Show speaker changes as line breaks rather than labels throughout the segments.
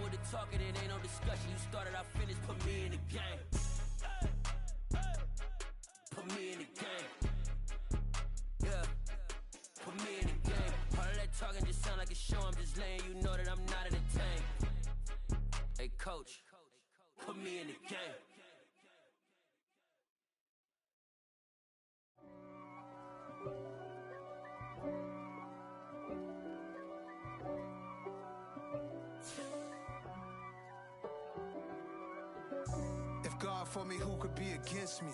with the talking, it ain't no discussion. You started, I finished, put me in the game. Put me in the game. Yeah, put me in the game. All of that talking just sound like a show. I'm just letting you know that I'm not entertained. Hey, coach, put me in the game.
If God for me, who could be against me?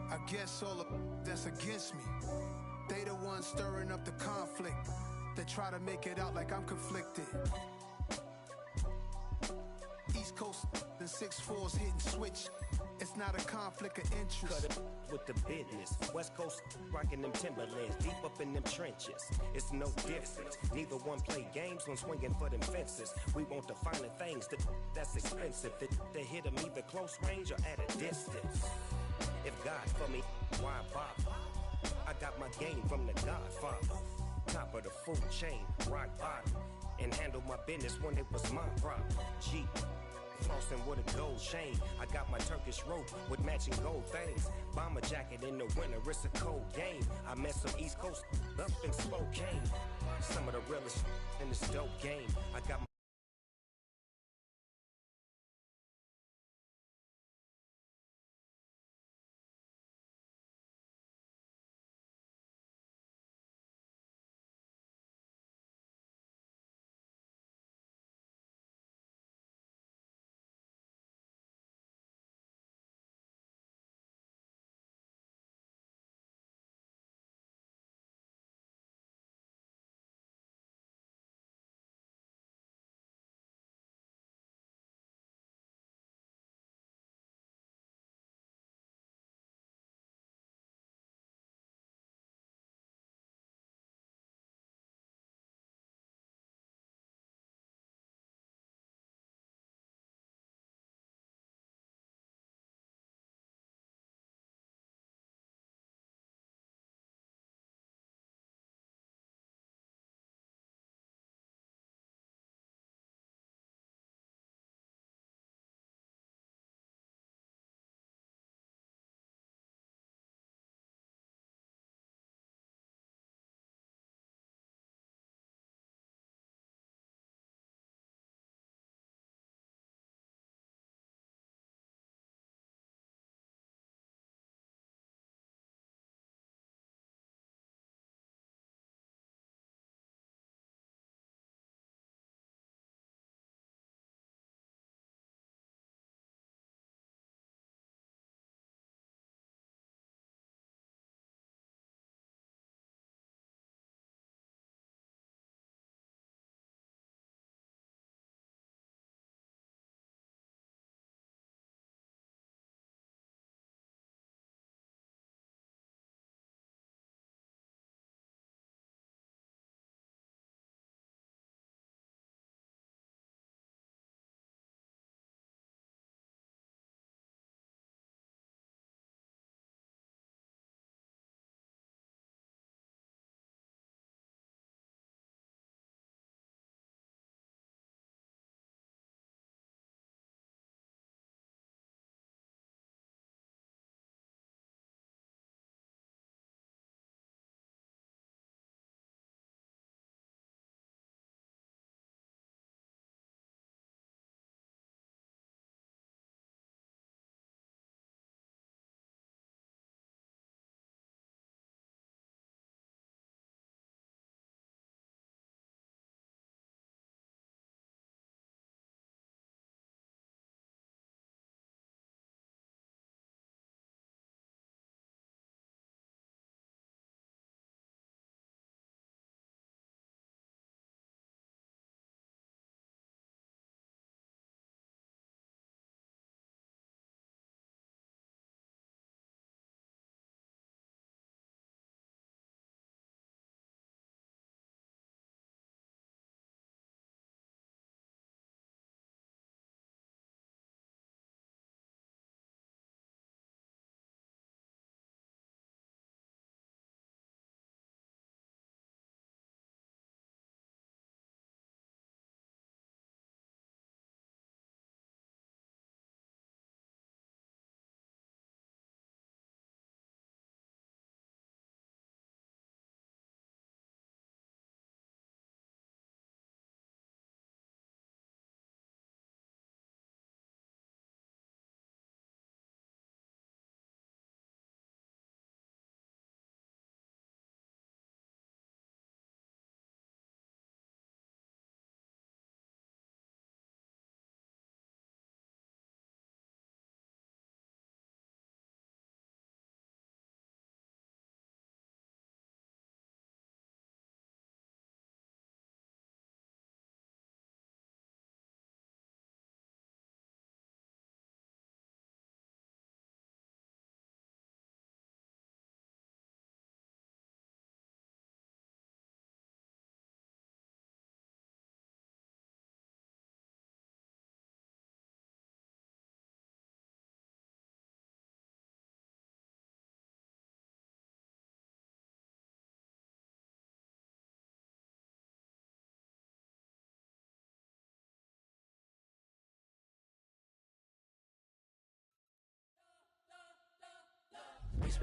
I guess all of that's against me. They the ones stirring up the conflict. They try to make it out like I'm conflicted. East Coast and 6'4's hitting switch. It's not a conflict of interest.
Cut it with the business. West Coast rocking them Timberlands, deep up in them trenches. It's no difference. Neither one play games when swinging for them fences. We want the finer things that's expensive. They hit them either close range or at a distance. If God for me, why bother? I got my game from the Godfather. Top of the food chain, rock bottom. And handle my business when it was my problem. G. Flossing with a gold chain. I got my Turkish rope with matching gold things. Bomber jacket in the winter, it's a cold game. I met some East Coast up in Spokane. Some of the realest in this dope game. I got my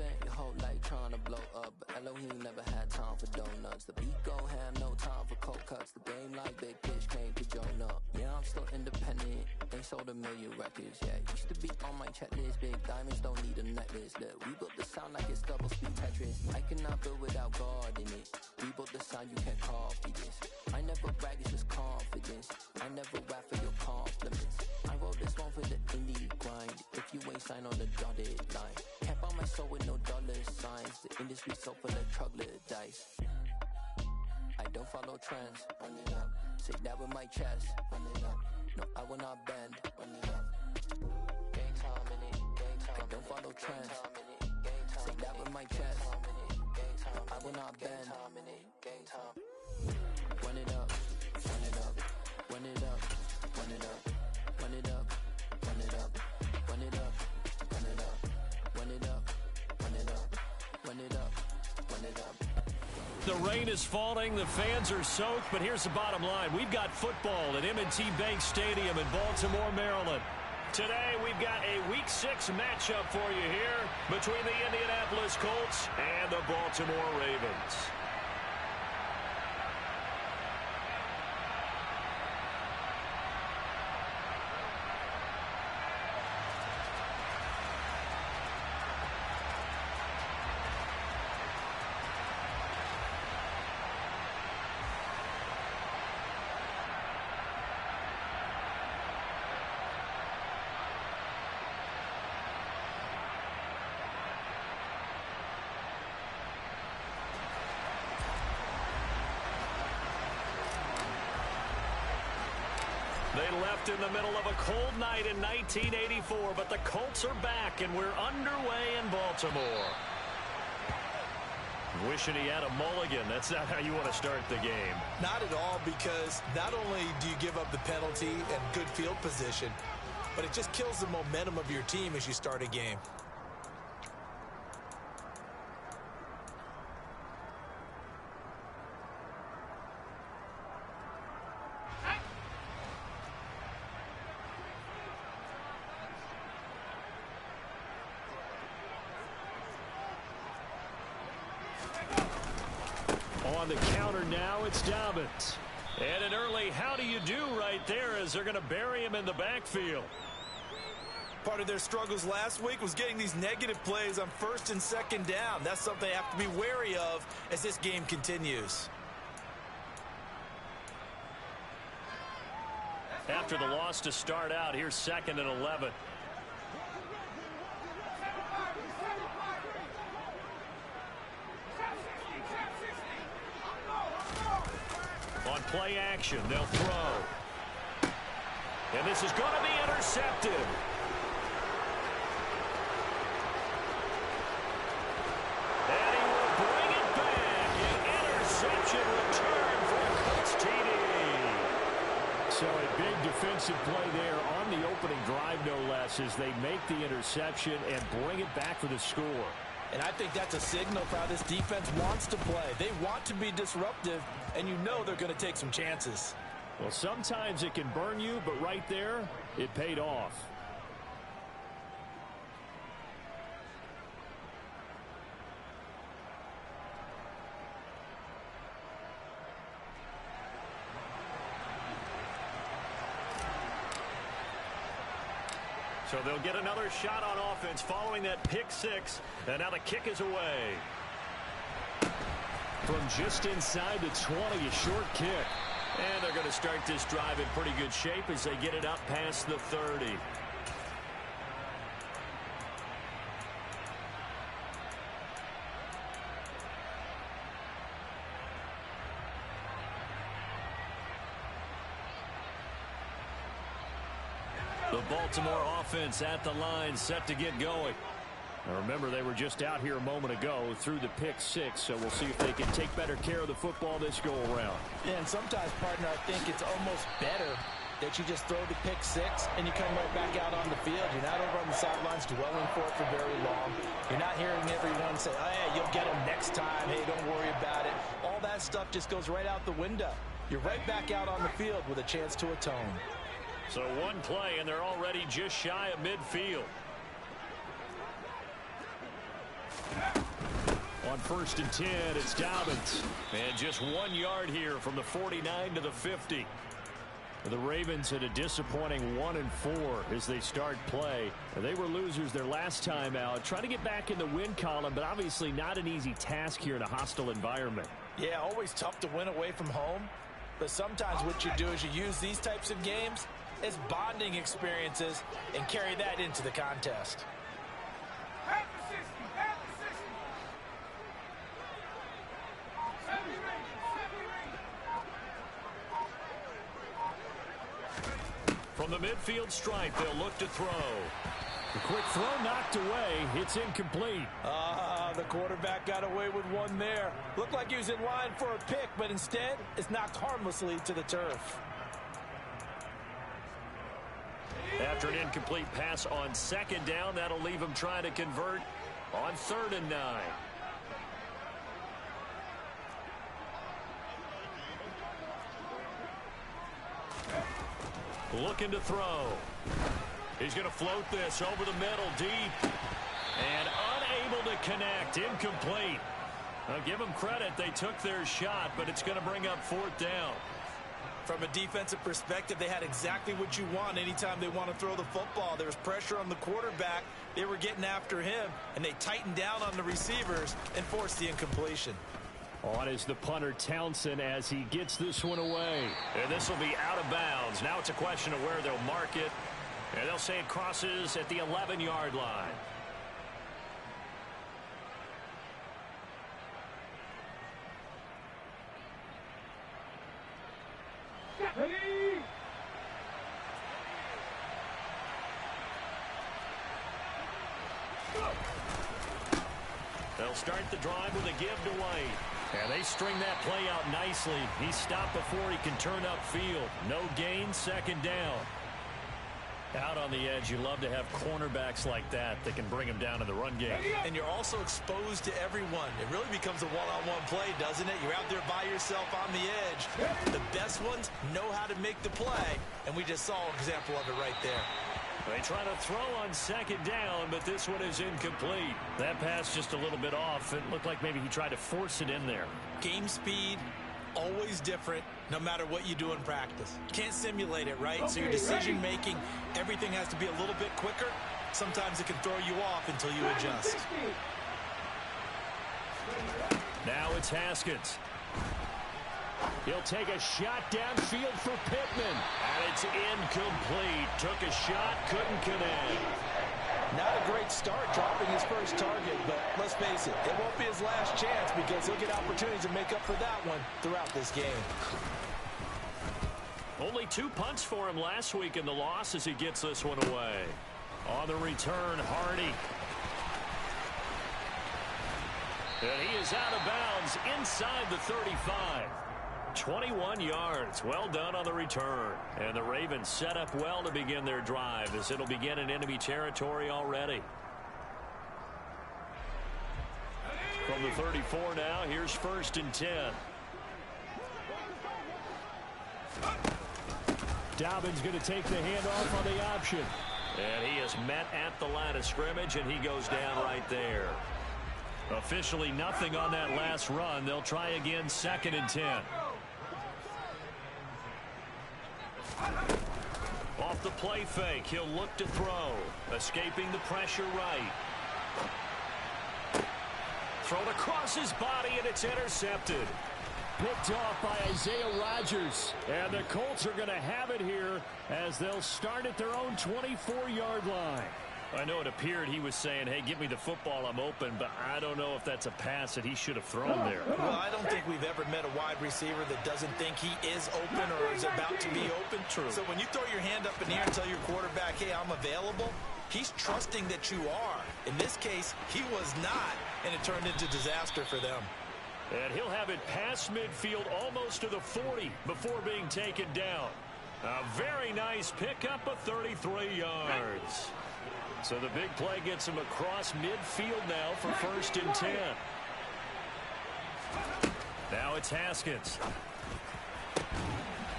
spent your whole life trying to blow up, but Elohim never had time for donuts. The beat go ham, no time for cold cuts. The game like Big Fish came to Jonah. Yeah, I'm still independent, ain't sold a million records. Yeah, used to be on my checklist. Big diamonds don't need a necklace. Look, we built the sound like it's double speed Tetris. I cannot build without God in it. We built the sound, you can't copy this. I never brag, it's just confidence. I never rap for your compliments. I wrote this one for the indie grind. If you ain't signed on the dotted line, can't buy my soul with no dollar signs. The industry so full of troglodytes. I don't follow trends. Run it up. Say that with my chest. Run it up. No, I will not bend. Run it up. Gang time in it. Gang time. I don't follow trends. Say that with my chest. No, I will not bend. Gang time. Run it up. Run it up. Run it up. Run it up. Run it up. Run it up. Run it up. Run it up. Run it up. Run it up. Run it up. Run it up.
The rain is falling, the fans are soaked, but here's the bottom line. We've got football at M&T Bank Stadium in Baltimore, Maryland. Today, we've got a Week 6 matchup for you here between the Indianapolis Colts and the Baltimore Ravens. They left in the middle of a cold night in 1984, but the Colts are back, and we're underway in Baltimore. Wishing he had a mulligan. That's not how you want to start the game.
Not at all, because not only do you give up the penalty and good field position, but it just kills the momentum of your team as you start a game.
On the counter now, it's Dobbins. And an early how do you do right there as they're going to bury him in the backfield.
Part of their struggles last week was getting these negative plays on first and second down. That's something they have to be wary of as this game continues.
After the loss to start out, here's 2nd and 11. On play action, they'll throw. And this is going to be intercepted. And he will bring it back. An interception return for a Colts TD. So a big defensive play there on the opening drive, no less, as they make the interception and bring it back for the score.
And I think that's a signal for how this defense wants to play. They want to be disruptive, and you know they're going to take some chances.
Well, sometimes it can burn you, but right there, it paid off. So they'll get another shot on offense following that pick six. And now the kick is away. From just inside the 20, a short kick. And they're going to start this drive in pretty good shape as they get it up past the 30. The Baltimore offense at the line, set to get going. Now remember, they were just out here a moment ago through the pick six, so we'll see if they can take better care of the football this go-around.
Yeah, and sometimes, partner, I think it's almost better that you just throw the pick six and you come right back out on the field. You're not over on the sidelines dwelling for it for very long. You're not hearing everyone say, oh, hey, you'll get them next time. Hey, don't worry about it. All that stuff just goes right out the window. You're right back out on the field with a chance to atone.
So one play, and they're already just shy of midfield. On 1st and 10, it's Dobbins. And just 1 yard here from the 49 to the 50. The Ravens at a disappointing 1-4 as they start play. They were losers their last time out. Trying to get back in the win column, but obviously not an easy task here in a hostile environment.
Yeah, always tough to win away from home. But sometimes what you do is you use these types of games as bonding experiences and carry that into the contest.
From the midfield stripe, they'll look to throw. The quick throw knocked away. It's incomplete.
The quarterback got away with one there. Looked like he was in line for a pick, but instead, it's knocked harmlessly to the turf.
After an incomplete pass on 2nd down, that'll leave him trying to convert on 3rd and 9. Looking to throw. He's going to float this over the middle, deep. And unable to connect. Incomplete. I'll give them credit. They took their shot, but it's going to bring up 4th down.
From a defensive perspective, they had exactly what you want anytime they want to throw the football. There was pressure on the quarterback. They were getting after him, and they tightened down on the receivers and forced the incompletion.
On is the punter, Townsend, as he gets this one away. And this will be out of bounds. Now it's a question of where they'll mark it. And they'll say it crosses at the 11-yard line. They'll start the drive with a give to White. And they string that play out nicely. He stopped before he can turn upfield. No gain, 2nd down. Out on the edge, you love to have cornerbacks like that that can bring them down in the run game.
And you're also exposed to everyone. It really becomes a one-on-one play, doesn't it? You're out there by yourself on the edge. The best ones know how to make the play, and we just saw an example of it right there.
They try to throw on 2nd down, but this one is incomplete. That pass just a little bit off. It looked like maybe he tried to force it in there.
Game speed, always different, no matter what you do in practice. You can't simulate it, right? So your decision-making, everything has to be a little bit quicker. Sometimes it can throw you off until you adjust.
Now it's Haskins. He'll take a shot downfield for Pittman. And it's incomplete. Took a shot, couldn't connect.
Not a great start dropping his first target, but let's face it, it won't be his last chance because he'll get opportunities to make up for that one throughout this game.
Only 2 punts for him last week in the loss as he gets this one away. On the return, Hardy. And he is out of bounds inside the 35. 21 yards. Well done on the return. And the Ravens set up well to begin their drive as it'll begin in enemy territory already. From the 34 now, here's 1st and 10. Dobbins going to take the handoff on the option. And he is met at the line of scrimmage, and he goes down right there. Officially nothing on that last run. They'll try again 2nd and 10. Off the play fake, he'll look to throw. Escaping the pressure right. Thrown across his body, and it's intercepted. Picked off by Isaiah Rodgers. And the Colts are going to have it here as they'll start at their own 24-yard line. I know it appeared he was saying, hey, give me the football, I'm open, but I don't know if that's a pass that he should have thrown there.
Well, I don't think we've ever met a wide receiver that doesn't think he is open or is about to be open.
True.
So when you throw your hand up in the air and tell your quarterback, hey, I'm available, he's trusting that you are. In this case, he was not, and it turned into disaster for them.
And he'll have it past midfield almost to the 40 before being taken down. A very nice pickup of 33 yards. So the big play gets him across midfield now for 1st and 10. Now it's Haskins.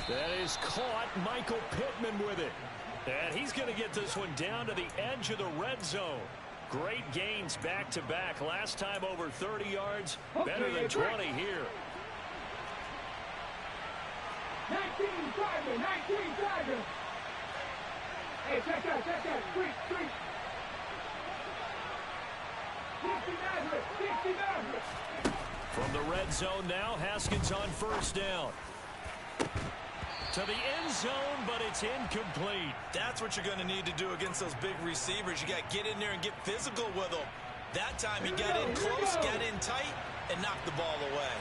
That is caught. Michael Pittman with it. And he's going to get this one down to the edge of the red zone. Great gains back-to-back. Last time over 30 yards, better than 20 here.
19 Tiger. Hey, check that. Street. 69.
From the red zone now, Haskins on first down. To the end zone, but it's incomplete.
That's what you're going to need to do against those big receivers. You got to get in there and get physical with them. That time he got in close, got in tight, and knocked the ball away.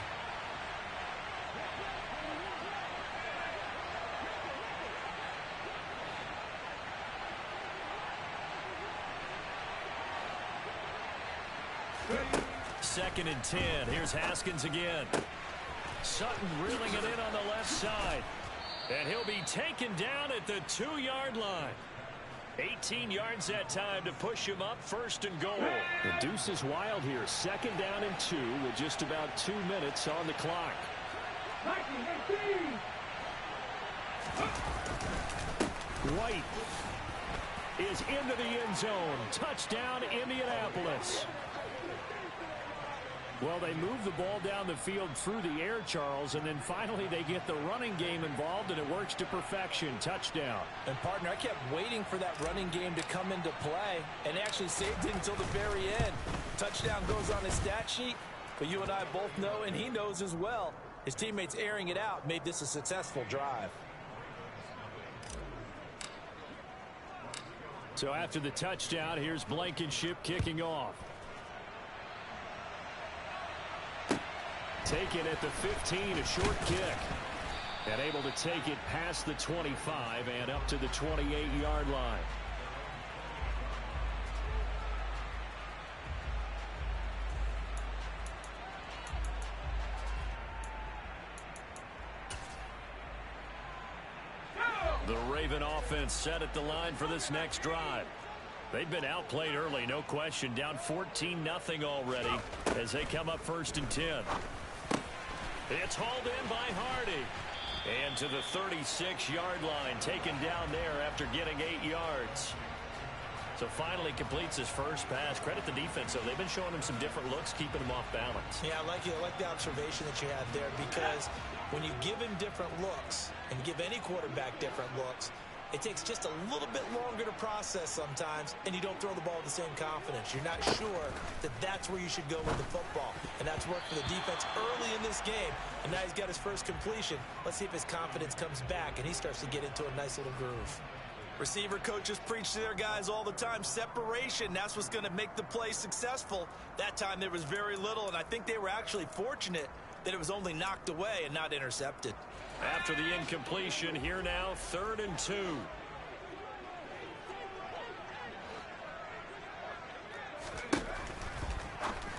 Second and 10. Here's Haskins again. Sutton reeling it in on the left side. And he'll be taken down at the 2-yard line. 18 yards that time to push him up, first and goal. The deuce is wild here. Second down and 2 with just about 2 minutes on the clock. White is into the end zone. Touchdown, Indianapolis. Well, they move the ball down the field through the air, Charles, and then finally they get the running game involved, and it works to perfection. Touchdown.
And, partner, I kept waiting for that running game to come into play and actually saved it until the very end. Touchdown goes on his stat sheet, but you and I both know, and he knows as well, his teammates airing it out made this a successful drive.
So after the touchdown, here's Blankenship kicking off. Taken at the 15, a short kick. And able to take it past the 25 and up to the 28-yard line. The Raven offense set at the line for this next drive. They've been outplayed early, no question. Down 14-0 already as they come up first and 10. It's hauled in by Hardy. And to the 36-yard line, taken down there after getting 8 yards. So finally completes his first pass. Credit the defense, though. They've been showing him some different looks, keeping him off balance.
Yeah, I like the observation that you had there, because when you give him different looks and give any quarterback different looks, it takes just a little bit longer to process sometimes, and you don't throw the ball with the same confidence. You're not sure that that's where you should go with the football, and that's worked for the defense early in this game, and now he's got his first completion. Let's see if his confidence comes back, and he starts to get into a nice little groove. Receiver coaches preach to their guys all the time. Separation, that's what's going to make the play successful. That time there was very little, and I think they were actually fortunate that it was only knocked away and not intercepted.
After the incompletion, here now, 3rd and 2.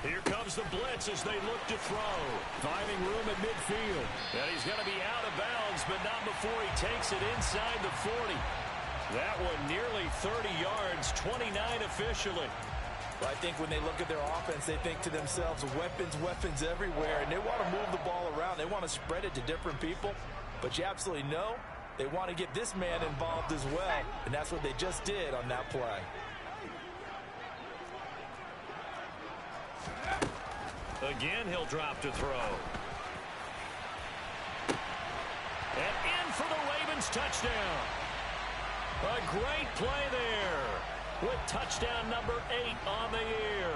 Here comes the blitz as they look to throw. Finding room at midfield. And he's going to be out of bounds, but not before he takes it inside the 40. That one nearly 30 yards, 29 officially.
Well, I think when they look at their offense, they think to themselves, weapons everywhere, and they want to move the ball around. They want to spread it to different people, but you absolutely know they want to get this man involved as well, and that's what they just did on that play.
Again, he'll drop to throw. And in for the Ravens touchdown. A great play there with touchdown number 8 on the year.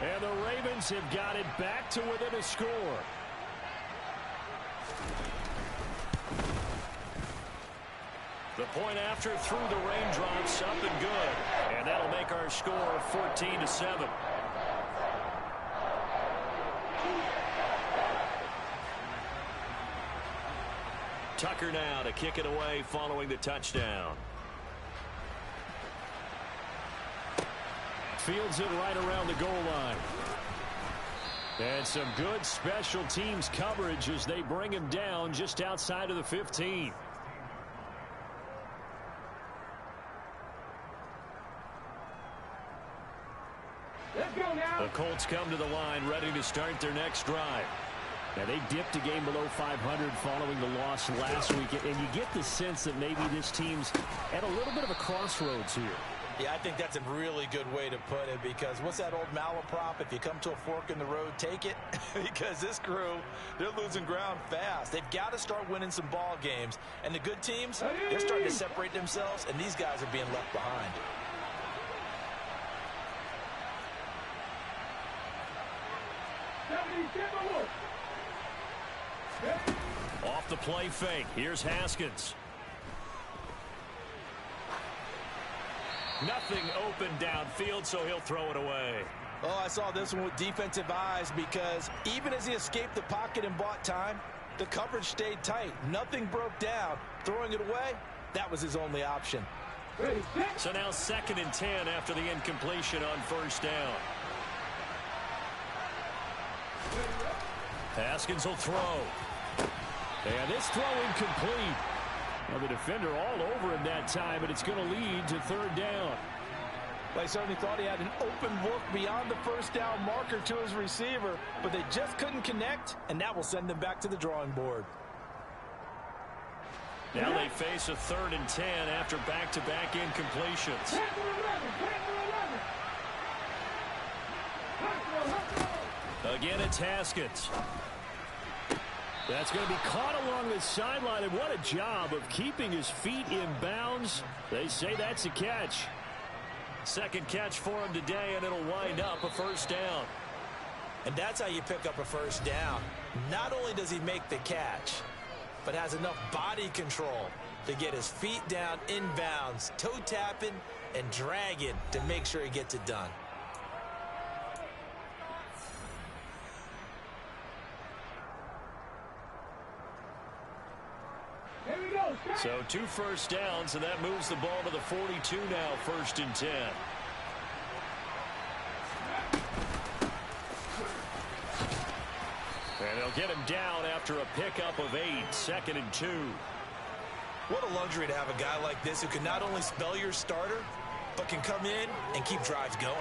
And the Ravens have got it back to within a score. The point after through the raindrops, up and good. And that'll make our score 14-7. Tucker now to kick it away following the touchdown. Fields it right around the goal line. And some good special teams coverage as they bring him down just outside of the 15.
Let's go now.
The Colts come to the line ready to start their next drive. Now, they dipped a game below 500 following the loss last week, and you get the sense that maybe this team's at a little bit of a crossroads here.
Yeah, I think that's a really good way to put it, because what's that old malaprop? If you come to a fork in the road, take it. Because this crew, they're losing ground fast. They've got to start winning some ball games. And the good teams, they're starting to separate themselves, and these guys are being left behind.
Off the play fake. Here's Haskins. Nothing open downfield, so he'll throw it away.
Oh, I saw this one with defensive eyes, because even as he escaped the pocket and bought time, the coverage stayed tight. Nothing broke down. Throwing it away, that was his only option.
So now 2nd and 10 after the incompletion on first down. Haskins will throw. And this throw incomplete. Well, the defender all over him that time, but it's going to lead to 3rd down.
Well, he certainly thought he had an open look beyond the first down marker to his receiver, but they just couldn't connect, and that will send them back to the drawing board.
Now they face a 3rd and 10 after back-to-back incompletions. Again, it's Haskins. That's going to be caught along the sideline, and what a job of keeping his feet in bounds. They say that's a catch. 2nd catch for him today, and it'll wind up a 1st down.
And that's how you pick up a 1st down. Not only does he make the catch, but has enough body control to get his feet down in bounds, toe tapping and dragging to make sure he gets it done.
So 2 first downs, and that moves the ball to the 42 now, 1st and 10. And they'll get him down after a pickup of 8, 2nd and 2.
What a luxury to have a guy like this who can not only spell your starter, but can come in and keep drives going.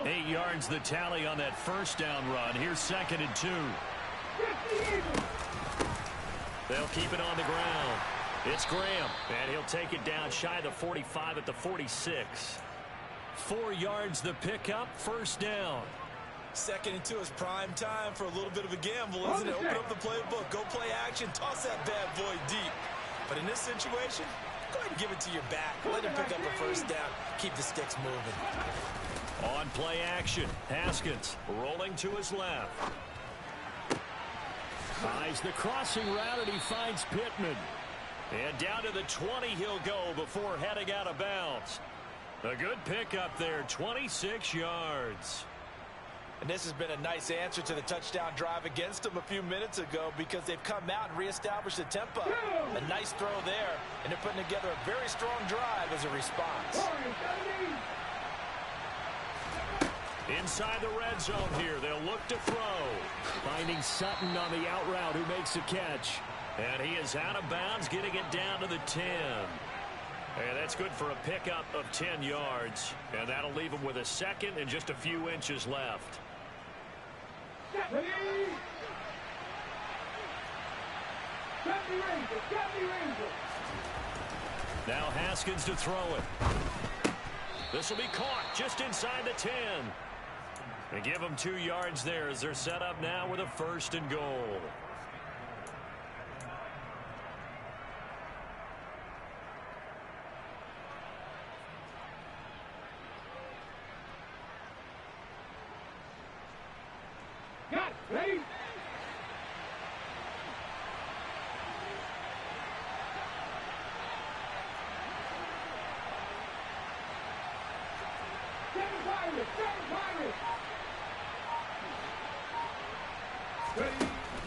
Eight yards the tally on that 1st down run. Here's 2nd and 2. They'll keep it on the ground. It's Graham, and he'll take it down shy of the 45 at the 46. 4 yards the pickup, 1st down.
2nd and 2 is prime time for a little bit of a gamble, isn't it? Open up the playbook, go play action, toss that bad boy deep. But in this situation, go ahead and give it to your back. Let him pick up a 1st down. Keep the sticks moving.
On play action, Haskins rolling to his left. Eyes the crossing route, and he finds Pittman. And down to the 20 he'll go before heading out of bounds. A good pickup there, 26 yards.
And this has been a nice answer to the touchdown drive against them a few minutes ago, because they've come out and reestablished the tempo. A nice throw there, and they're putting together a very strong drive as a response.
Inside the red zone here, they'll look to throw. Finding Sutton on the out route, who makes a catch. And he is out of bounds, getting it down to the 10. And that's good for a pickup of 10 yards. And that'll leave him with a 2nd and just a few inches left. Now Haskins to throw it. This will be caught just inside the 10. They give them 2 yards there as they're set up now with a 1st and goal.
Got it. Ready?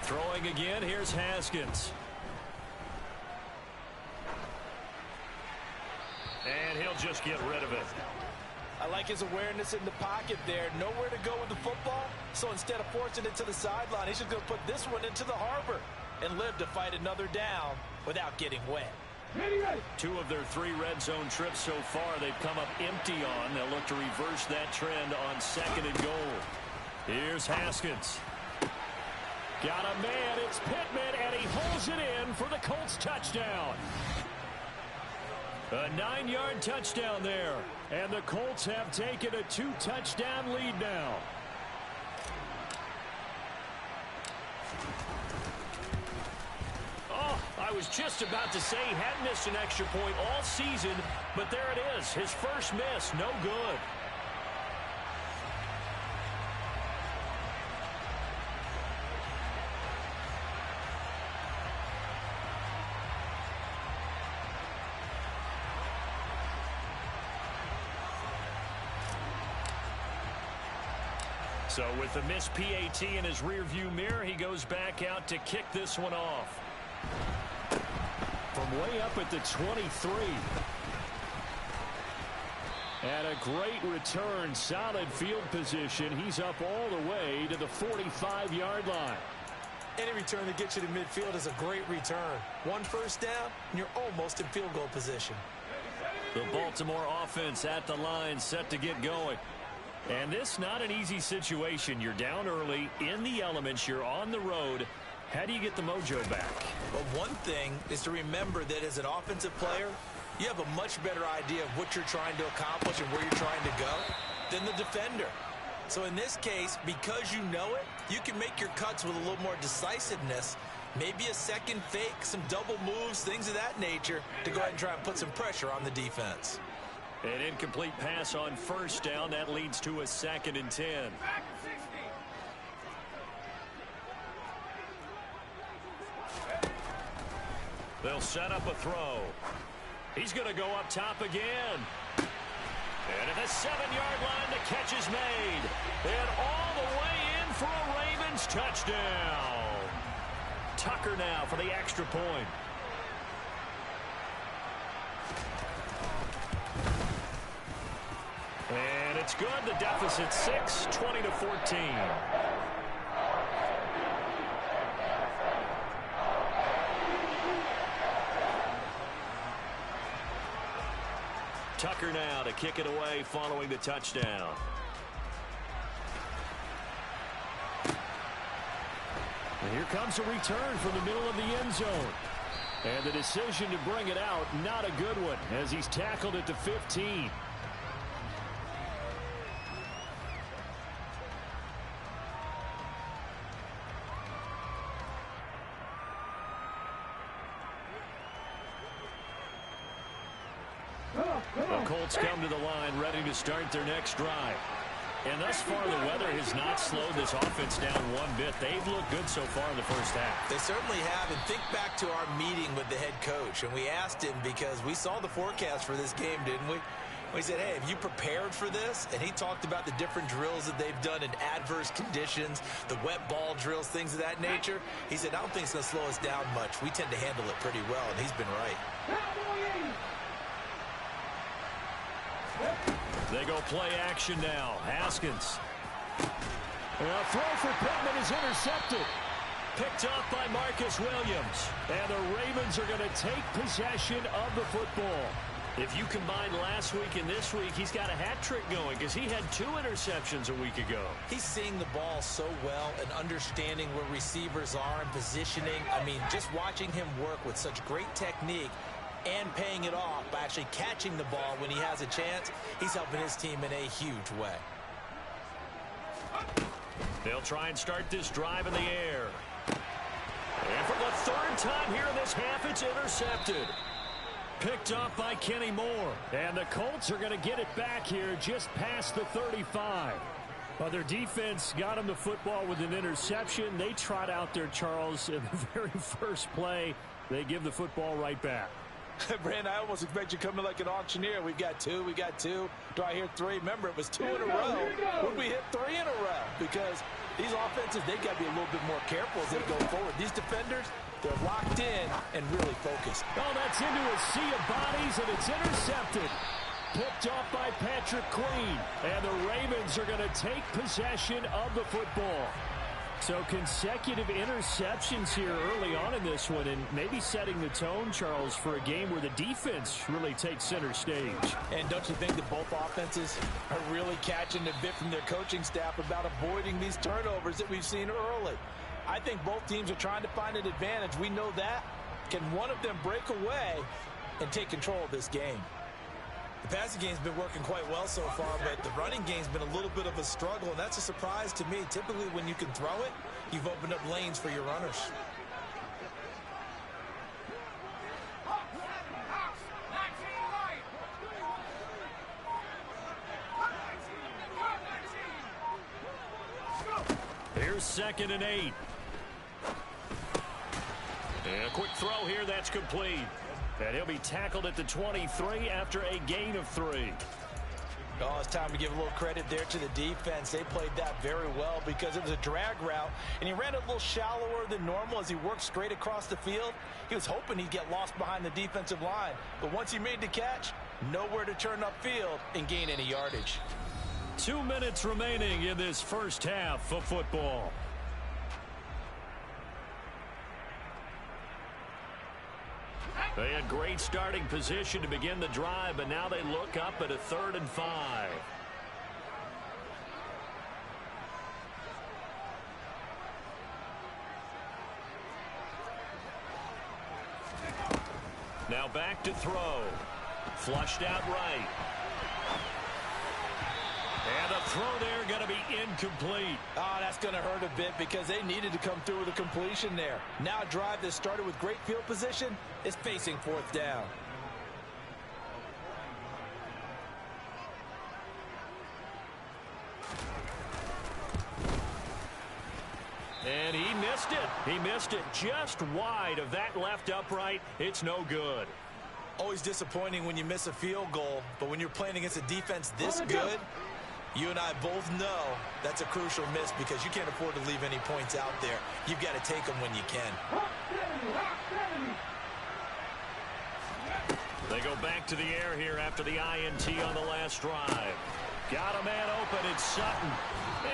Throwing again, here's Haskins. And he'll just get rid of it.
I like his awareness in the pocket there. Nowhere to go with the football, so instead of forcing it to the sideline, he's just going to put this one into the harbor and live to fight another down without getting wet.
2 of their 3 red zone trips so far they've come up empty on. They'll look to reverse that trend on 2nd and goal. Here's Haskins. Got a man, it's Pittman, and he holds it in for the Colts touchdown. A 9-yard touchdown there. And the Colts have taken a 2-touchdown lead now. Oh, I was just about to say he hadn't missed an extra point all season, but there it is. His first miss, no good. So with the missed PAT in his rearview mirror, he goes back out to kick this one off. From way up at the 23. And a great return, solid field position. He's up all the way to the 45-yard line.
Any return that gets you to midfield is a great return. One first down, and you're almost in field goal position.
The Baltimore offense at the line, set to get going. And this not an easy situation. You're down early, in the elements, you're on the road. How do you get the mojo back?
Well, one thing is to remember that as an offensive player, you have a much better idea of what you're trying to accomplish and where you're trying to go than the defender. So in this case, because you know it, you can make your cuts with a little more decisiveness, maybe a second fake, some double moves, things of that nature, to go ahead and try and put some pressure on the defense.
An incomplete pass on first down. That leads to a 2nd and 10. They'll set up a throw. He's going to go up top again. And at the 7-yard line, the catch is made. And all the way in for a Ravens touchdown. Tucker now for the extra point. And it's good. The deficit 6, 20-14. Tucker now to kick it away following the touchdown. And here comes a return from the middle of the end zone. And the decision to bring it out, not a good one, as he's tackled at the 15. The Colts come to the line ready to start their next drive. And thus far, the weather has not slowed this offense down one bit. They've looked good so far in the first half.
They certainly have. And think back to our meeting with the head coach. And we asked him, because we saw the forecast for this game, didn't we? We said, hey, have you prepared for this? And he talked about the different drills that they've done in adverse conditions, the wet ball drills, things of that nature. He said, I don't think it's going to slow us down much. We tend to handle it pretty well, and he's been right.
They go play action now. Haskins. And a throw for Pittman is intercepted. Picked off by Marcus Williams. And the Ravens are going to take possession of the football. If you combine last week and this week, he's got a hat trick going because he had 2 interceptions a week ago.
He's seeing the ball so well and understanding where receivers are and positioning. I mean, just watching him work with such great technique and paying it off by actually catching the ball when he has a chance, he's helping his team in a huge way.
They'll try and start this drive in the air. And for the 3rd time here in this half, it's intercepted. Picked up by Kenny Moore. And the Colts are going to get it back here just past the 35. Well, their defense got him the football with an interception. They trot out there, Charles, in the very first play. They give the football right back.
Brand, I almost expect you coming like an auctioneer. We've got 2, we got 2. Do I hear 3? Remember, it was 2 in a row. Would we hit 3 in a row? Because these offenses, they got to be a little bit more careful as they go forward. These defenders, they're locked in and really focused.
Oh, that's into a sea of bodies, and it's intercepted. Picked off by Patrick Queen. And the Ravens are going to take possession of the football. So consecutive interceptions here early on in this one, and maybe setting the tone, Charles, for a game where the defense really takes center stage.
And don't you think that both offenses are really catching a bit from their coaching staff about avoiding these turnovers that we've seen early? I think both teams are trying to find an advantage. We know that. Can one of them break away and take control of this game?
The passing game's been working quite well so far, but the running game's been a little bit of a struggle, and that's a surprise to me. Typically, when you can throw it, you've opened up lanes for your runners.
Here's 2nd and 8. And a quick throw here, that's complete. And he'll be tackled at the 23 after a gain of 3.
Oh, it's time to give a little credit there to the defense. They played that very well because it was a drag route, and he ran a little shallower than normal as he worked straight across the field. He was hoping he'd get lost behind the defensive line, but once he made the catch, nowhere to turn upfield and gain any yardage.
2 minutes remaining in this first half of football. They had great starting position to begin the drive, but now they look up at a 3rd and 5. Now back to throw. Flushed out right. And a throw there going to be incomplete.
Oh, that's going to hurt a bit because they needed to come through with a completion there. Now a drive that started with great field position is facing 4th down.
And he missed it. He missed it just wide of that left upright. It's no good.
Always disappointing when you miss a field goal, but when you're playing against a defense this good, you and I both know that's a crucial miss because you can't afford to leave any points out there. You've got to take them when you can.
They go back to the air here after the INT on the last drive. Got a man open. It's Sutton.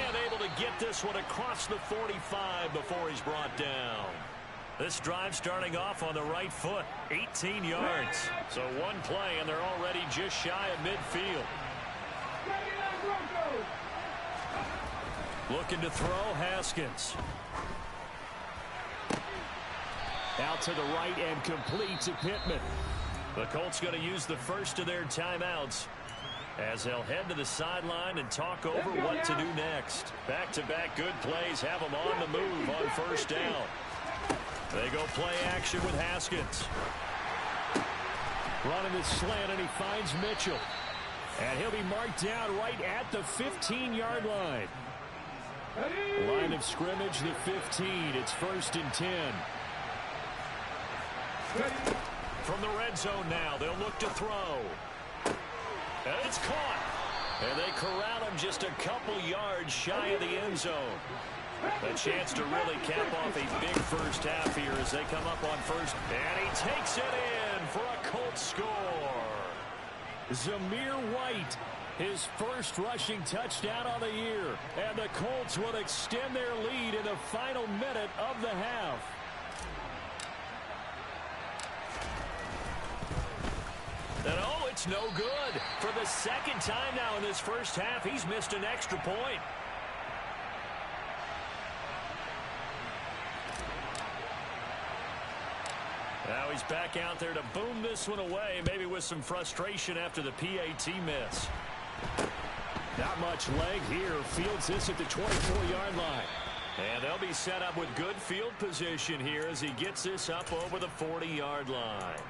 And able to get this one across the 45 before he's brought down. This drive starting off on the right foot. 18 yards. So one play, and they're already just shy of midfield. Looking to throw, Haskins. Out to the right and complete to Pittman. The Colts going to use the first of their timeouts as they'll head to the sideline and talk over what to do next. Back-to-back good plays have them on the move on 1st down. They go play action with Haskins. Running the slant, and he finds Mitchell. And he'll be marked down right at the 15-yard line. Line of scrimmage, the 15. It's 1st and 10. From the red zone now, they'll look to throw. And it's caught. And they corral him just a couple yards shy of the end zone. A chance to really cap off a big first half here as they come up on 1st. And he takes it in for a Colts score. Zamir White, his first rushing touchdown on the year. And the Colts will extend their lead in the final minute of the half. And oh, it's no good. For the 2nd time now in this first half, he's missed an extra point. Now he's back out there to boom this one away, maybe with some frustration after the PAT miss. Not much leg here. Fields this at the 24-yard line. And they'll be set up with good field position here as he gets this up over the 40-yard line.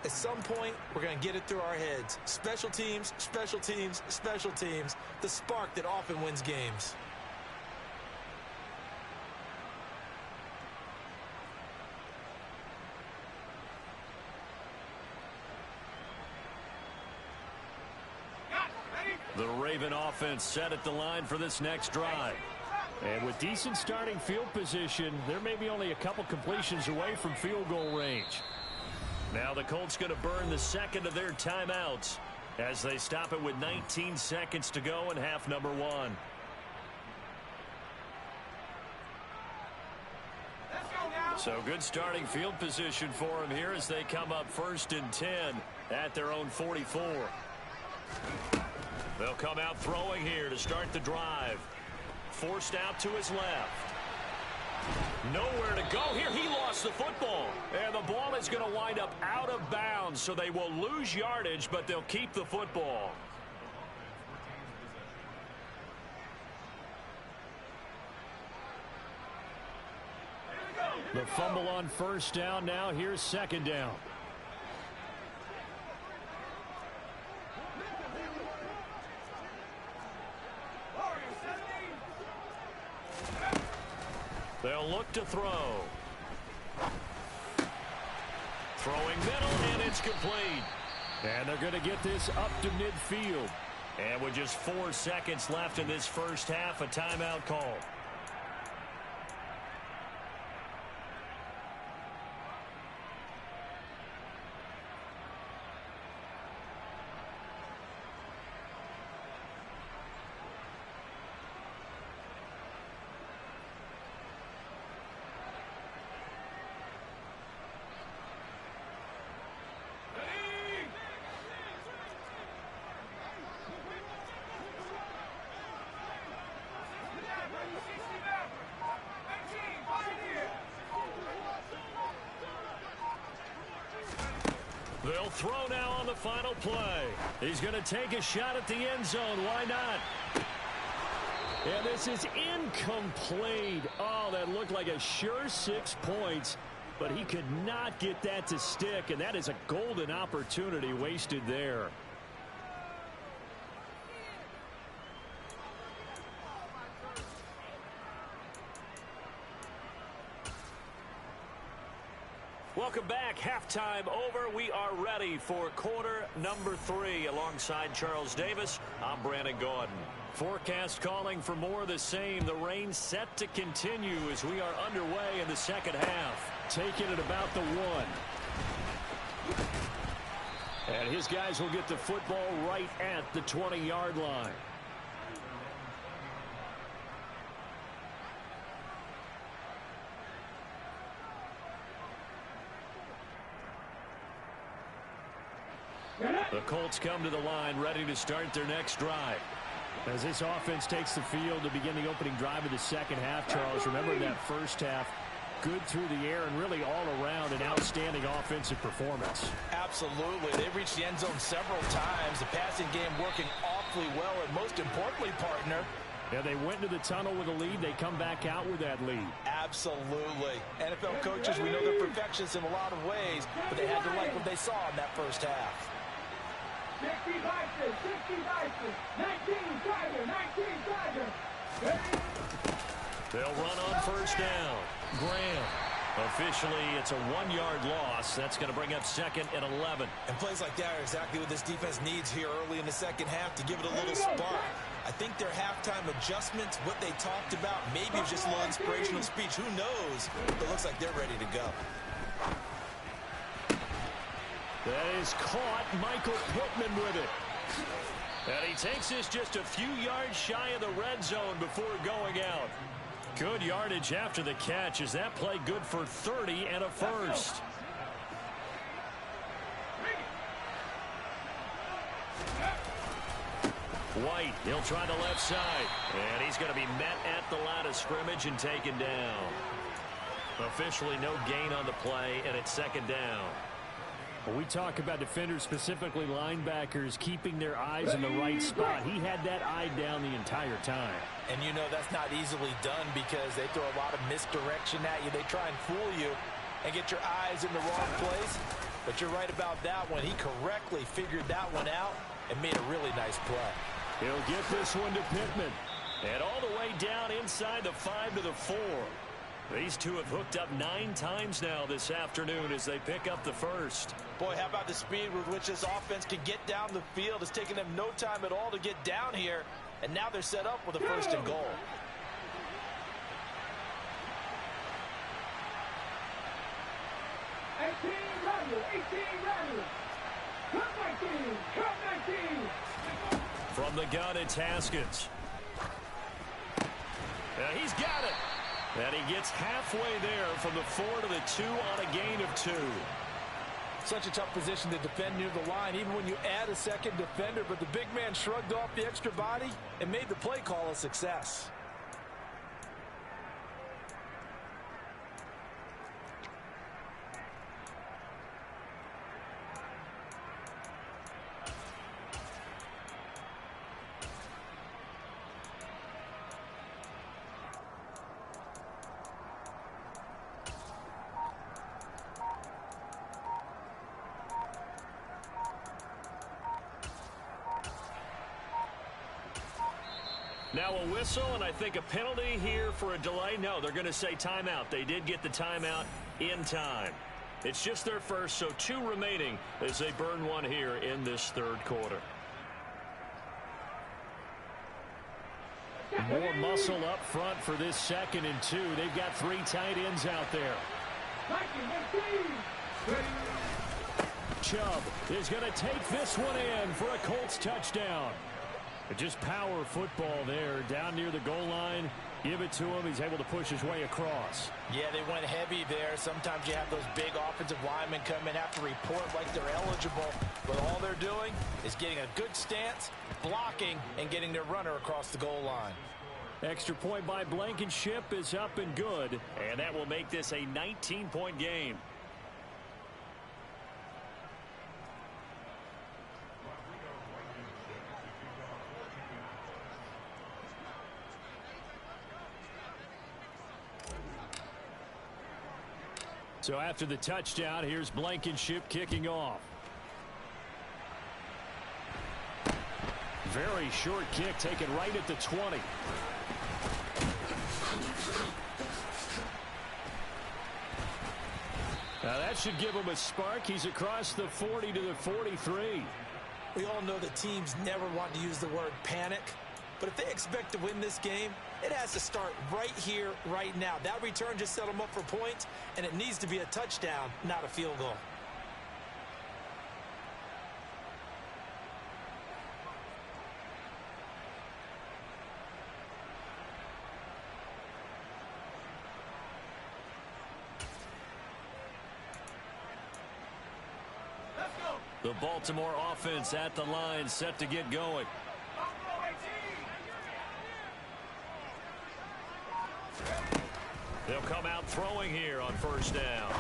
At some point, we're going to get it through our heads. Special teams, special teams, special teams. The spark that often wins games.
The Raven offense set at the line for this next drive. And with decent starting field position, there may be only a couple completions away from field goal range. Now the Colts going to burn the 2nd of their timeouts as they stop it with 19 seconds to go in half number 1. So good starting field position for him here as they come up 1st and 10 at their own 44. They'll come out throwing here to start the drive. Forced out to his left. Nowhere to go here. He lost the football. And the ball is going to wind up out of bounds, so they will lose yardage, but they'll keep the football. The fumble on 1st down. Now here's 2nd down. They'll look to throw. Throwing middle, and it's complete. And they're going to get this up to midfield. And with just 4 seconds left in this first half, a timeout call. They'll throw now on the final play. He's going to take a shot at the end zone. Why not? And this is incomplete. Oh, that looked like a sure 6 points, but he could not get that to stick, and that is a golden opportunity wasted there. Welcome back. Halftime over. We are ready for quarter number 3. Alongside Charles Davis, I'm Brandon Gaudin. Forecast calling for more of the same. The rain set to continue as we are underway in the second half. Taking it about the 1. And his guys will get the football right at the 20-yard line. The Colts come to the line ready to start their next drive. As this offense takes the field to begin the opening drive of the second half, Charles, remember that first half, good through the air and really all around an outstanding offensive performance.
Absolutely. They reached the end zone several times. The passing game working awfully well, and most importantly, partner,
yeah, they went into the tunnel with a lead. They come back out with that lead.
Absolutely. NFL coaches, we know they're perfectionists in a lot of ways, but they had to like what they saw in that first half.
60 Bison, 60 Bison, 19 Tiger, 19 Tiger.
They'll run on first down. Graham. Officially, it's a 1-yard loss. That's going to bring up 2nd and 11.
And plays like that are exactly what this defense needs here early in the second half to give it a little spark. I think their halftime adjustments, what they talked about, maybe it was just a little inspirational speech. Who knows? But it looks like they're ready to go.
That is caught. Michael Pittman with it. And he takes this just a few yards shy of the red zone before going out. Good yardage after the catch. Is that play good for 30 and a first? White, he'll try the left side. And he's going to be met at the line of scrimmage and taken down. Officially no gain on the play, and it's 2nd down. When we talk about defenders, specifically linebackers, keeping their eyes in the right spot, he had that eye down the entire time.
And you know that's not easily done because they throw a lot of misdirection at you. They try and fool you and get your eyes in the wrong place. But you're right about that one. He correctly figured that one out and made a really nice play.
He'll get this one to Pittman. And all the way down inside the 5 to the 4. These two have hooked up 9 times now this afternoon as they pick up the first.
Boy, how about the speed with which this offense can get down the field? It's taken them no time at all to get down here. And now they're set up with a 1st and goal.
From the gun, it's Haskins. He's got it. And he gets halfway there from the 4 to the 2 on a gain of 2.
Such a tough position to defend near the line, even when you add a second defender. But the big man shrugged off the extra body and made the play call a success.
Now a whistle, and I think a penalty here for a delay. No, they're going to say timeout. They did get the timeout in time. It's just their first, so 2 remaining as they burn 1 here in this third quarter. More muscle up front for this 2nd and 2. They've got 3 tight ends out there. Chubb is going to take this one in for a Colts touchdown. Just power football there down near the goal line. Give it to him. He's able to push his way across.
Yeah, they went heavy there. Sometimes you have those big offensive linemen come in, have to report like they're eligible. But all they're doing is getting a good stance, blocking, and getting their runner across the goal line.
Extra point by Blankenship is up and good. And that will make this a 19-point game. So after the touchdown, here's Blankenship kicking off. Very short kick taken right at the 20. Now that should give him a spark. He's across the 40 to the 43.
We all know that teams never want to use the word panic. But if they expect to win this game, it has to start right here, right now. That return just set them up for points, and it needs to be a touchdown, not a field goal.
The Baltimore offense at the line, set to get going. They'll come out throwing here on first down.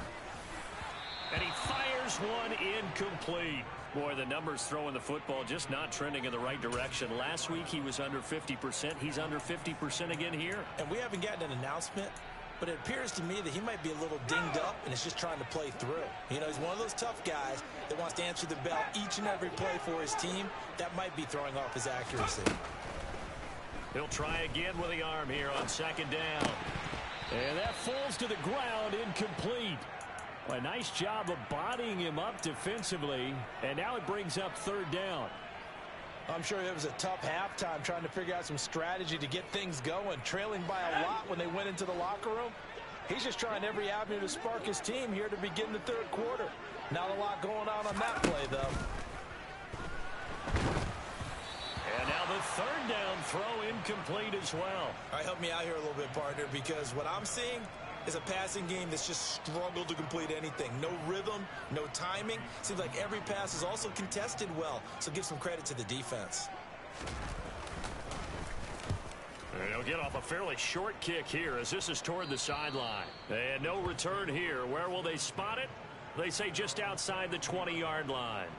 And he fires one incomplete. Boy, the numbers throwing the football just not trending in the right direction. Last week he was under 50%. He's under 50% again here.
And we haven't gotten an announcement, but it appears to me that he might be a little dinged up and is just trying to play through. You know, he's one of those tough guys that wants to answer the bell each and every play for his team. That might be throwing off his accuracy.
He'll try again with the arm here on second down. And that falls to the ground, incomplete. A nice job of bodying him up defensively. And now it brings up third down.
I'm sure it was a tough halftime trying to figure out some strategy to get things going. Trailing by a lot when they went into the locker room. He's just trying every avenue to spark his team here to begin the third quarter. Not a lot going on that play, though.
And now the third down throw incomplete as well.
All right, help me out here a little bit, partner, because what I'm seeing is a passing game that's just struggled to complete anything. No rhythm, no timing. Seems like every pass is also contested well, so give some credit to the defense.
And he'll get off a fairly short kick here as this is toward the sideline. And no return here. Where will they spot it? They say just outside the 20-yard line.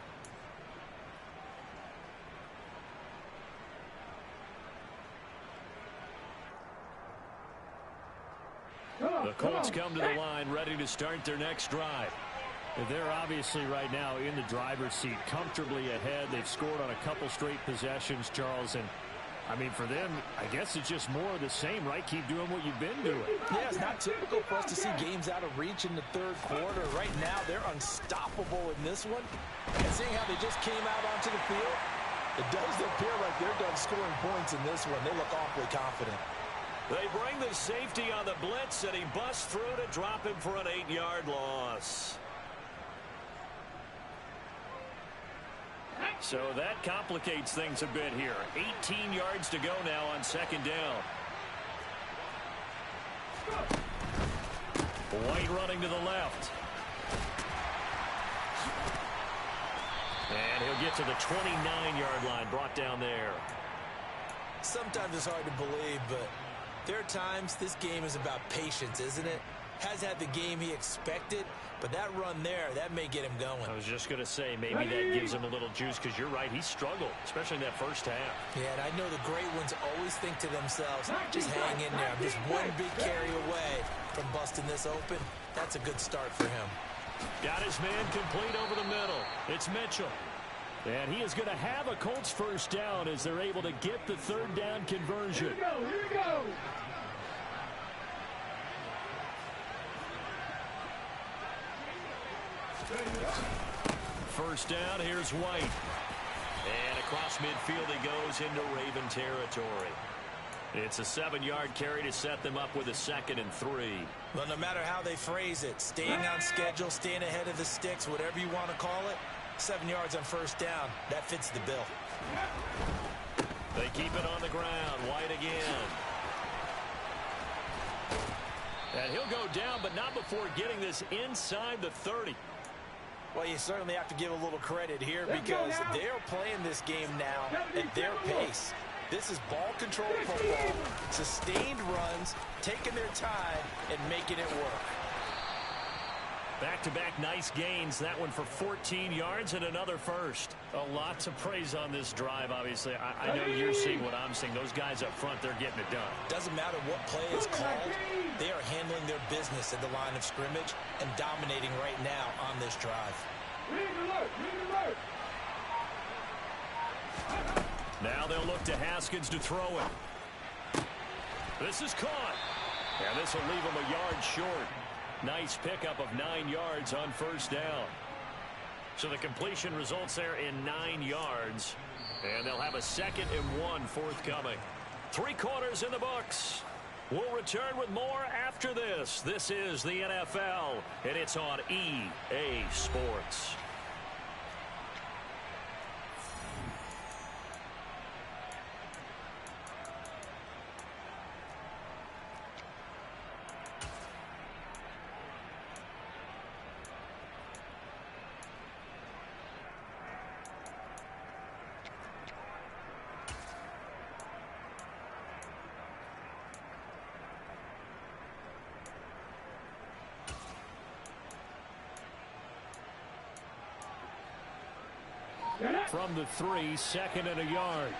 The Colts come to the line ready to start their next drive. They're obviously right now in the driver's seat, comfortably ahead. They've scored on a couple straight possessions, Charles. And, I mean, for them, I guess it's just more of the same, right? Keep doing what you've been doing.
Yeah, it's not typical for us to see games out of reach in the third quarter. Right now, they're unstoppable in this one. And seeing how they just came out onto the field, it does appear like they're done scoring points in this one. They look awfully confident.
They bring the safety on the blitz, and he busts through to drop him for an 8-yard loss. So that complicates things a bit here. 18 yards to go now on second down. White running to the left. And he'll get to the 29-yard line, brought down there.
Sometimes it's hard to believe, but there are times this game is about patience, isn't it? Has had the game he expected, but that run there, that may get him going.
I was just going to say, maybe that gives him a little juice, because you're right, he struggled, especially in that first half.
Yeah, and I know the great ones always think to themselves, just hang in there. I'm just one big carry away from busting this open. That's a good start for him.
Got his man complete over the middle. It's Mitchell. And he is going to have a Colts first down as they're able to get the third down conversion.
Here we go.
First down, here's White. And across midfield he goes into Raven territory. It's a 7-yard carry to set them up with a 2nd and 3.
Well, no matter how they phrase it, staying on schedule, staying ahead of the sticks, whatever you want to call it, 7 yards on first down, that fits the bill.
They keep it on the ground. White again. And he'll go down, but not before getting this inside the 30.
Well, you certainly have to give a little credit here because they're playing this game now at their pace. This is ball control football, sustained runs, taking their time, and making it work.
Back-to-back nice gains. That one for 14 yards and another first. A lot to praise on this drive, obviously. I know you're seeing what I'm seeing. Those guys up front, they're getting it done.
Doesn't matter what play is called. They are handling their business at the line of scrimmage and dominating right now on this drive.
Now they'll look to Haskins to throw it. This is caught. And this will leave him a yard short. Nice pickup of 9 yards on first down. So the completion results there in 9 yards. And they'll have a 2nd and 1 forthcoming. 3 quarters in the books. We'll return with more after this. This is the NFL, and it's on EA Sports. From the 3, 2nd and a yard.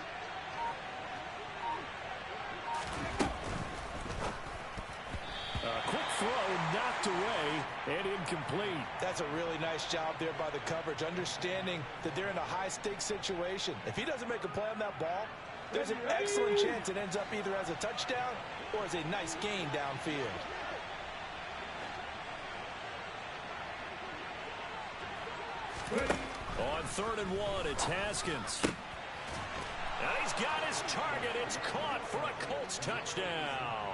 A quick throw knocked away and incomplete.
That's a really nice job there by the coverage, understanding that they're in a high-stakes situation. If he doesn't make a play on that ball, there's an excellent chance it ends up either as a touchdown or as a nice gain downfield.
On 3rd and 1, it's Haskins. And he's got his target. It's caught for a Colts touchdown.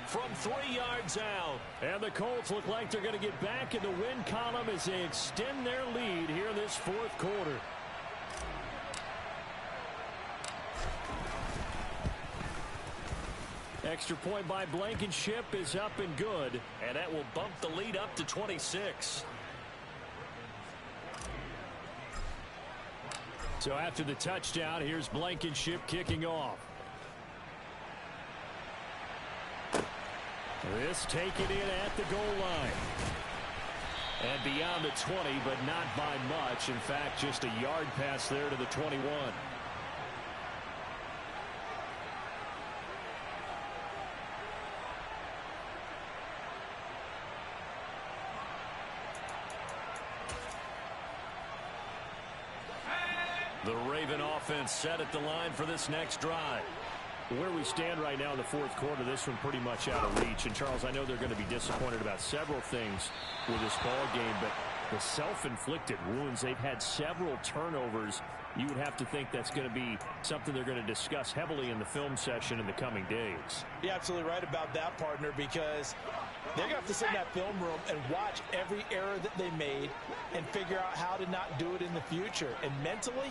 From 3 yards out. And the Colts look like they're going to get back in the win column as they extend their lead here in this 4th quarter. Extra point by Blankenship is up and good. And that will bump the lead up to 26. So after the touchdown, here's Blankenship kicking off. This taken in at the goal line. And beyond the 20, but not by much. In fact, just a yard pass there to the 21. The Raven offense set at the line for this next drive. Where we stand right now in the 4th quarter, this one pretty much out of reach. And, Charles, I know they're going to be disappointed about several things with this ball game, but the self-inflicted wounds, they've had several turnovers. You would have to think that's going to be something they're going to discuss heavily in the film session in the coming days.
You're absolutely right about that, partner, because they're going to have to sit in that film room and watch every error that they made and figure out how to not do it in the future. And mentally,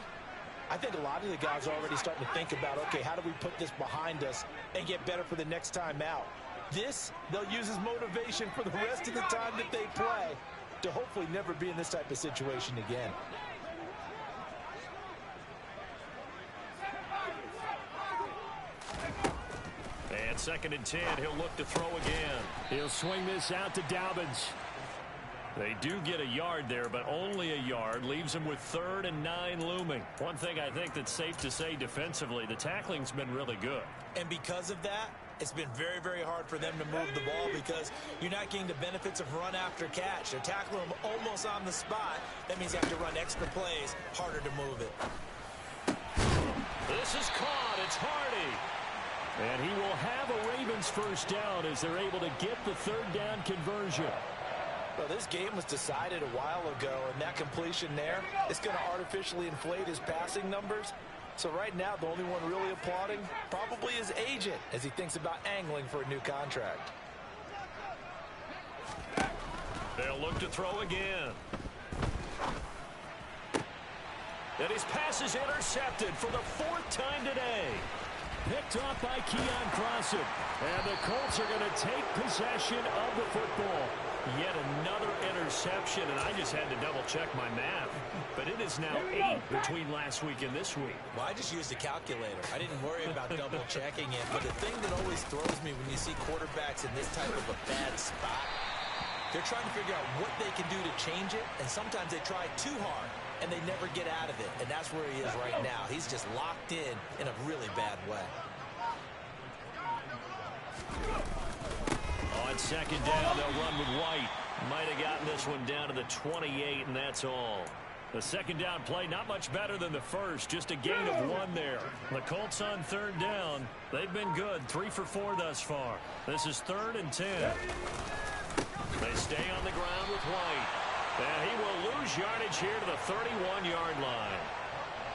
I think a lot of the guys are already starting to think about, okay, how do we put this behind us and get better for the next time out? This, they'll use as motivation for the rest of the time that they play to hopefully never be in this type of situation again.
And 2nd and 10, he'll look to throw again. He'll swing this out to Dobbins. They do get a yard there, but only a yard. Leaves them with 3rd and 9 looming. One thing I think that's safe to say defensively, the tackling's been really good.
And because of that, it's been very, very hard for them to move the ball because you're not getting the benefits of run after catch. They're tackling them almost on the spot. That means you have to run extra plays, harder to move it.
This is caught. It's Hardy. And he will have a Ravens first down as they're able to get the 3rd down conversion.
Well, this game was decided a while ago, and that completion there is going to artificially inflate his passing numbers. So right now, the only one really applauding probably his agent as he thinks about angling for a new contract.
They'll look to throw again. And his pass is intercepted for the 4th time today. Picked off by Keon Crossan. And the Colts are going to take possession of the football. Yet another interception, and I just had to double-check my math. But it is now 8 between last week and this week.
Well, I just used a calculator. I didn't worry about double-checking it. But the thing that always throws me when you see quarterbacks in this type of a bad spot, they're trying to figure out what they can do to change it, and sometimes they try too hard, and they never get out of it. And that's where he is right now. He's just locked in a really bad way.
On 2nd down, they'll run with White. Might have gotten this one down to the 28, and that's all. The 2nd down play, not much better than the first. Just a gain of 1 there. The Colts on 3rd down. They've been good. 3 for 4 thus far. This is 3rd and 10. They stay on the ground with White. And he will lose yardage here to the 31-yard line.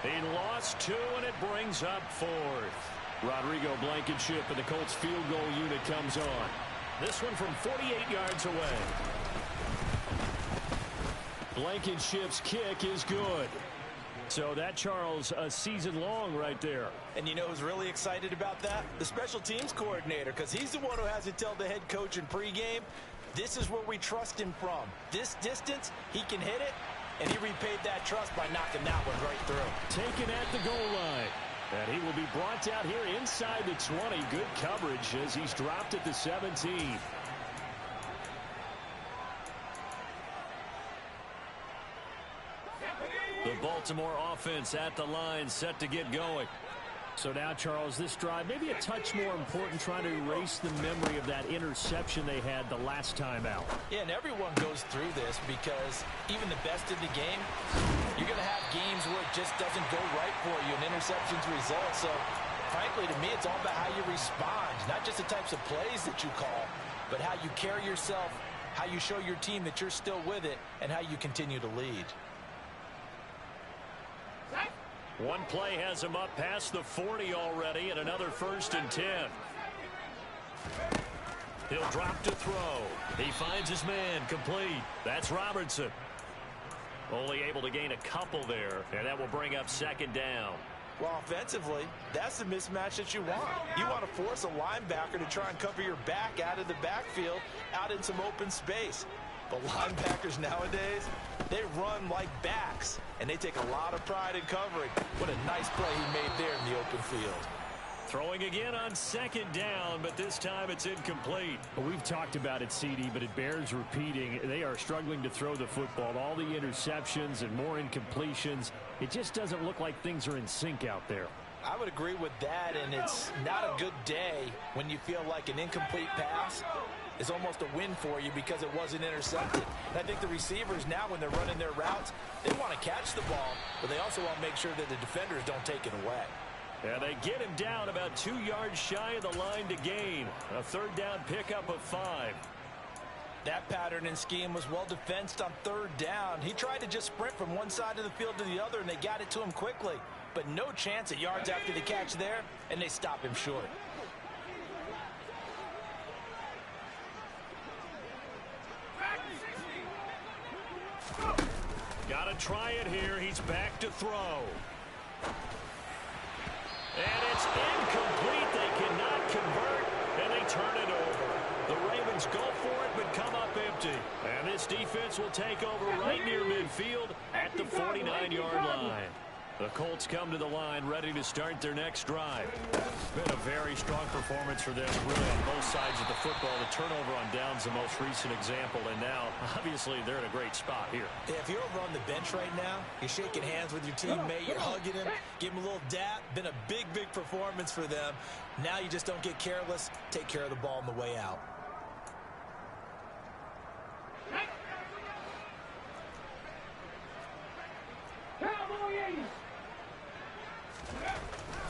He lost 2, and it brings up 4th. Rodrigo Blankenship and the Colts field goal unit comes on. This one from 48 yards away. Blankenship's kick is good. So that, Charles, a season long right there.
And you know who's really excited about that? The special teams coordinator, because he's the one who has to tell the head coach in pregame, this is where we trust him from. This distance, he can hit it, and he repaid that trust by knocking that one right through.
Taken at the goal line. And he will be brought out here inside the 20. Good coverage as he's dropped at the 17. The Baltimore offense at the line, set to get going. So now, Charles, this drive maybe a touch more important, trying to erase the memory of that interception they had the last time out.
Yeah, and everyone goes through this because even the best in the game, you're going to have games where it just doesn't go right for you, and interceptions result. So, frankly, to me, it's all about how you respond, not just the types of plays that you call, but how you carry yourself, how you show your team that you're still with it, and how you continue to lead.
One play has him up past the 40 already, and another 1st and 10. He'll drop to throw. He finds his man complete. That's Robertson. Only able to gain a couple there, and that will bring up 2nd down.
Well, offensively, that's the mismatch that you want. You want to force a linebacker to try and cover your back out of the backfield, out in some open space. But linebackers nowadays, they run like backs, and they take a lot of pride in covering. What a nice play he made there in the open field.
Throwing again on 2nd down, but this time it's incomplete. Well, we've talked about it, CD, but it bears repeating. They are struggling to throw the football. All the interceptions and more incompletions. It just doesn't look like things are in sync out there.
I would agree with that, and it's not a good day when you feel like an incomplete pass is almost a win for you because it wasn't intercepted. And I think the receivers now, when they're running their routes, they want to catch the ball, but they also want to make sure that the defenders don't take it away.
And they get him down about 2 yards shy of the line to gain. A 3rd down pickup of 5.
That pattern and scheme was well defensed on 3rd down. He tried to just sprint from one side of the field to the other, and they got it to him quickly. But no chance at yards after the catch there, and they stop him short.
Got to try it here. He's back to throw. And it's incomplete. They cannot convert, and they turn it over. defense will take over right near midfield at the 49-yard line. The Colts come to the line ready to start their next drive. Been a very strong performance for them, really, on both sides of the football. The turnover on downs the most recent example, and now, obviously, they're in a great spot here.
Yeah, if you're over on the bench right now, you're shaking hands with your teammate, you're hugging him, give him a little dap. Been a big, big performance for them. Now you just don't get careless. Take care of the ball on the way out.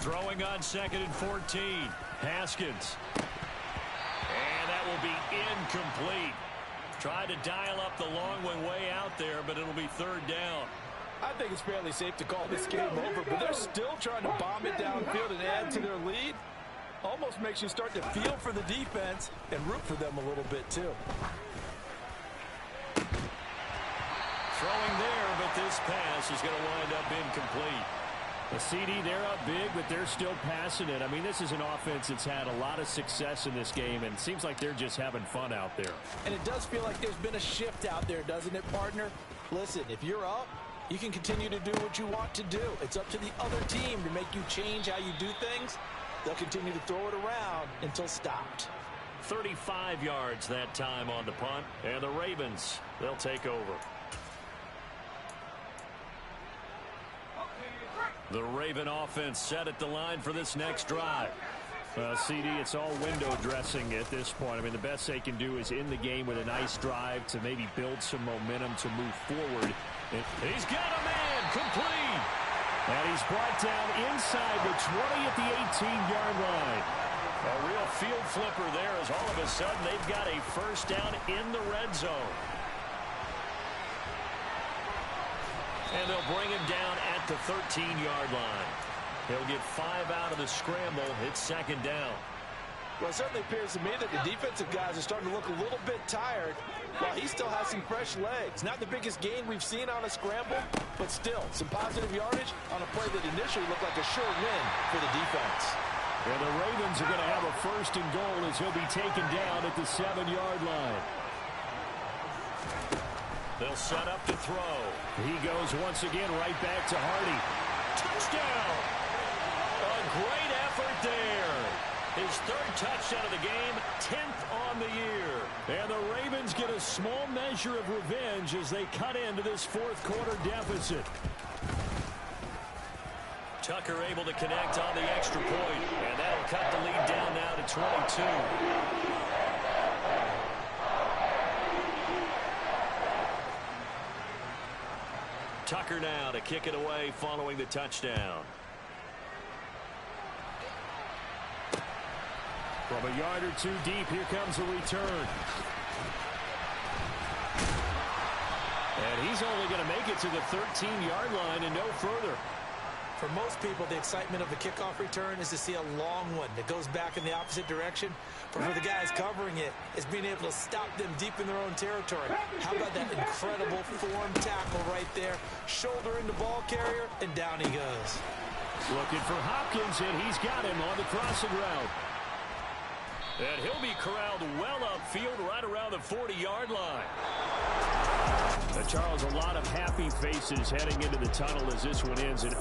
Throwing on 2nd and 14. Haskins. And that will be incomplete. Tried to dial up the long one way out there, but it'll be 3rd down.
I think it's fairly safe to call this game over, but they're still trying to bomb it downfield and add to their lead. Almost makes you start to feel for the defense and root for them a little bit, too.
Throwing there, but this pass is going to wind up incomplete. The CD, they're up big, but they're still passing it. I mean, this is an offense that's had a lot of success in this game, and it seems like they're just having fun out there.
And it does feel like there's been a shift out there, doesn't it, partner? Listen, if you're up, you can continue to do what you want to do. It's up to the other team to make you change how you do things. They'll continue to throw it around until stopped.
35 yards that time on the punt, and the Ravens, they'll take over. The Raven offense set at the line for this next drive. CD, it's all window dressing at this point. I mean, the best they can do is in the game with a nice drive to maybe build some momentum to move forward. And he's got a man complete. And he's brought down inside the 20 at the 18-yard line. A real field flipper there as all of a sudden they've got a 1st down in the red zone. And they'll bring him down at the 13-yard line. He'll get 5 out of the scramble. It's 2nd down.
Well, it certainly appears to me that the defensive guys are starting to look a little bit tired while he still has some fresh legs. Not the biggest gain we've seen on a scramble, but still some positive yardage on a play that initially looked like a sure win for the defense.
And the Ravens are going to have a 1st and goal as he'll be taken down at the 7-yard line. They'll set up to throw. He goes once again right back to Hardy. Touchdown! A great effort there. His 3rd touchdown of the game, 10th on the year. And the Ravens get a small measure of revenge as they cut into this 4th quarter deficit. Tucker able to connect on the extra point, and that'll cut the lead down now to 22. Tucker now to kick it away following the touchdown. From a yard or 2 deep, here comes a return. And he's only going to make it to the 13-yard line and no further.
For most people, the excitement of the kickoff return is to see a long one that goes back in the opposite direction. But for the guys covering it, it's being able to stop them deep in their own territory. How about that incredible form tackle right there? Shoulder into ball carrier, and down he goes.
Looking for Hopkins, and he's got him on the crossing route. And he'll be corralled well upfield right around the 40-yard line. Charles, a lot of happy faces heading into the tunnel as this one ends.